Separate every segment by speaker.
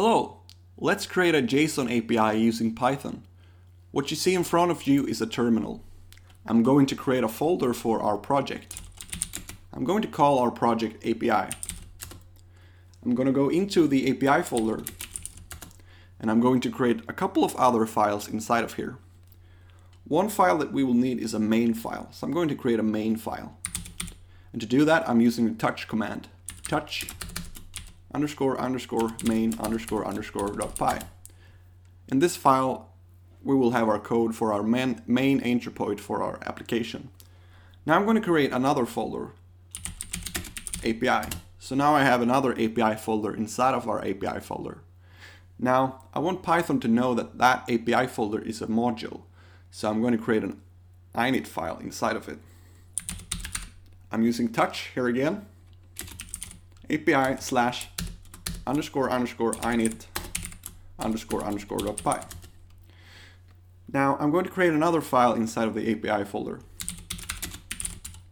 Speaker 1: Hello, let's create a JSON API using Python. What you see in front of you is a terminal. I'm going to create a folder for our project. I'm going to call our project API. I'm going to go into the API folder and I'm going to create a couple of other files inside of here. One file that we will need is a main file, so I'm going to create a main file. And to do that, I'm using the touch command. Touch __main__.py. In this file, we will have our code for our main entry point for our application. Now I'm going to create another folder, API. So now I have another API folder inside of our API folder. Now I want Python to know that that API folder is a module. So I'm going to create an init file inside of it. I'm using touch here again. API/__init__.py. Now I'm going to create another file inside of the API folder.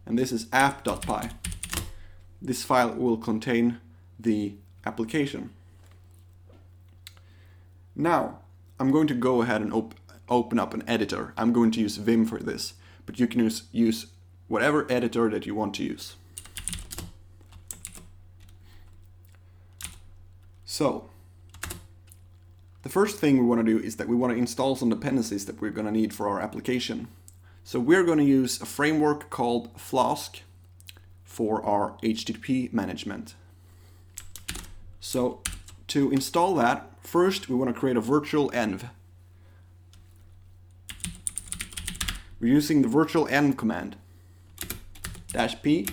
Speaker 1: And this is app.py. This file will contain the application. Now I'm going to go ahead and open up an editor. I'm going to use Vim for this, but you can use whatever editor that you want to use. So, the first thing we want to do is that we want to install some dependencies that we're going to need for our application. So we're going to use a framework called Flask for our HTTP management. So to install that, first we want to create a virtual env. We're using the virtual env command. -p.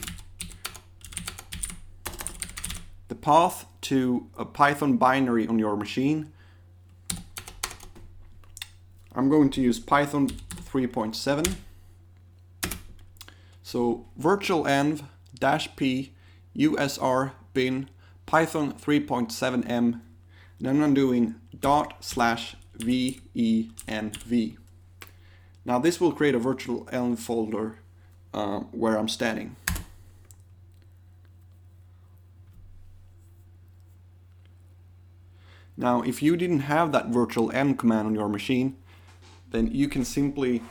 Speaker 1: The path to a Python binary on your machine. I'm going to use Python 3.7. So virtual env -p usr bin Python 3.7m. Then I'm doing ./venv. Now this will create a virtual env folder where I'm standing. Now, if you didn't have that virtual env command on your machine, then you can simply,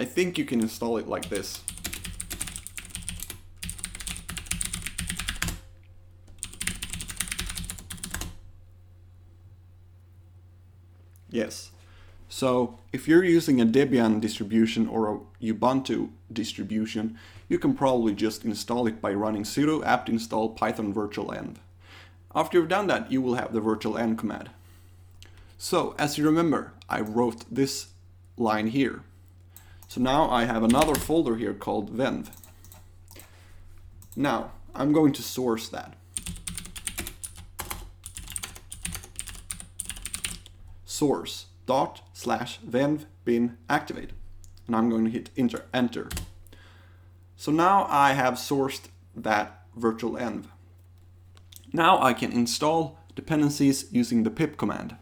Speaker 1: I think you can install it like this. Yes. So if you're using a Debian distribution or a Ubuntu distribution, you can probably just install it by running sudo apt install python virtual env. After you've done that, you will have the virtual env command. So as you remember, I wrote this line here. So now I have another folder here called venv. Now I'm going to source that. Source./venv bin activate. And I'm going to hit enter. So now I have sourced that virtual env. Now I can install dependencies using the pip command.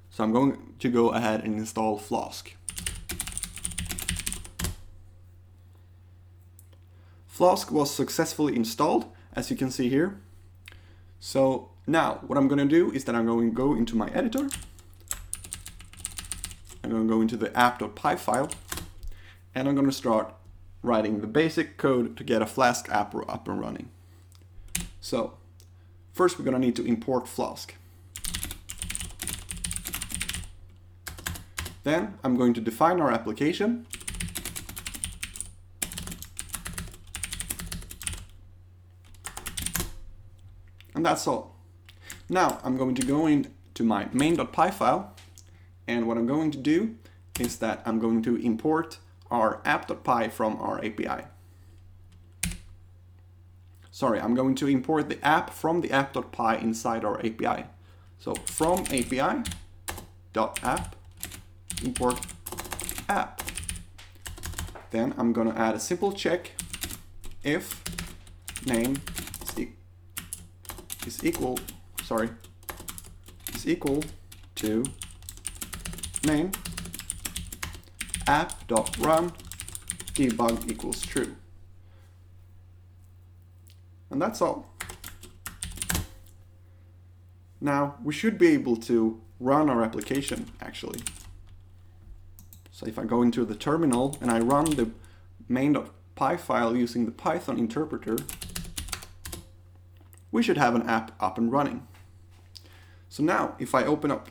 Speaker 1: So I'm going to go ahead and install Flask. Flask was successfully installed, as you can see here. So now what I'm going to do is that I'm going to go into my editor. I'm going to go into the app.py file and I'm going to start writing the basic code to get a Flask app up and running. So first we're going to need to import Flask. Then I'm going to define our application. And that's all. Now I'm going to go into my main.py file. And what I'm going to do is that I'm going to import our app.py from our API. Sorry, I'm going to import the app from the app.py inside our API. So from API.app import app. Then I'm going to add a simple check if name is equal to main app.run debug equals true. And that's all. Now we should be able to run our application actually. So if I go into the terminal and I run the main.py file using the Python interpreter, we should have an app up and running. So now if I open up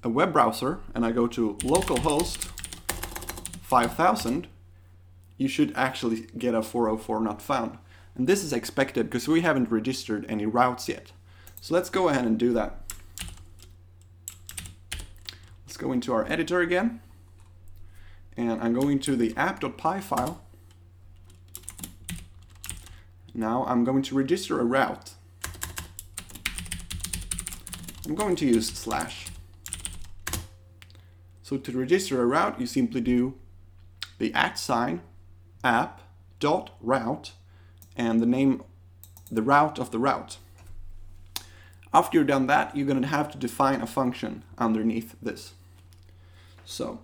Speaker 1: a web browser and I go to localhost 5000, you should actually get a 404 not found. And this is expected because we haven't registered any routes yet. So let's go ahead and do that. Let's go into our editor again. And I'm going to the app.py file. Now I'm going to register a route. I'm going to use /. So to register a route, you simply do the @ app.route and the route of the route. After you're done that, you're going to have to define a function underneath this. So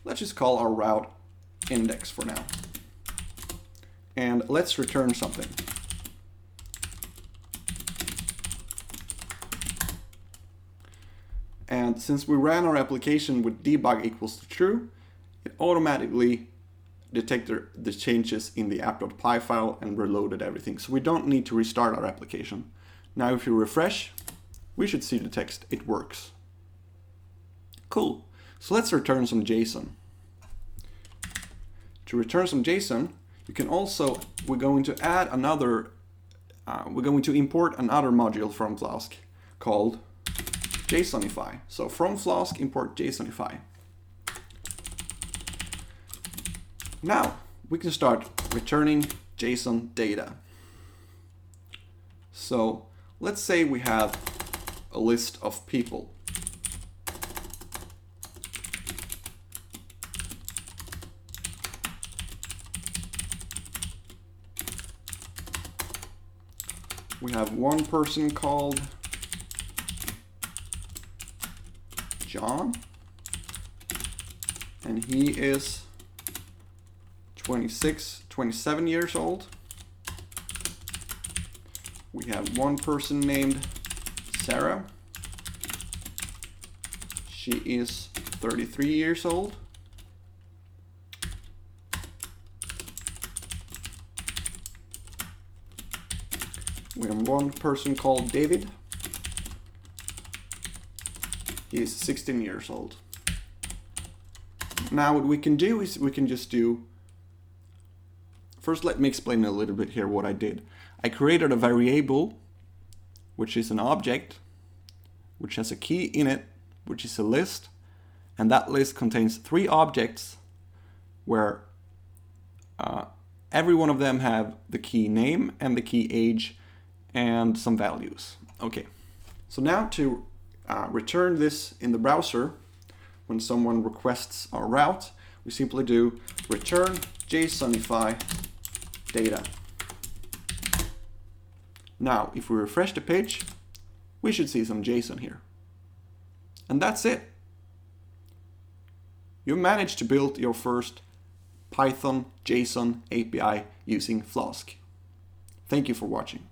Speaker 1: let's just call our route index for now. And let's return something. And since we ran our application with debug equals to true, it automatically detected the changes in the app.py file and reloaded everything. So we don't need to restart our application. Now if you refresh, we should see the text, it works. Cool. So let's return some JSON. To return some JSON, you can also, we're going to import another module from Flask called JSONify. So from Flask, import JSONify. Now we can start returning JSON data. So let's say we have a list of people. We have one person called John, and he is 27 years old. We have one person named Sarah. She is 33 years old. We have one person called David. He is 16 years old. Now what we can do is we can just do, first let me explain a little bit here what I did. I created a variable, which is an object, which has a key in it, which is a list, and that list contains 3 objects where every one of them have the key name and the key age and some values. Okay, so now to return this in the browser, when someone requests our route, we simply do return JSONify data. Now, if we refresh the page, we should see some JSON here. And that's it. You managed to build your first Python JSON API using Flask. Thank you for watching.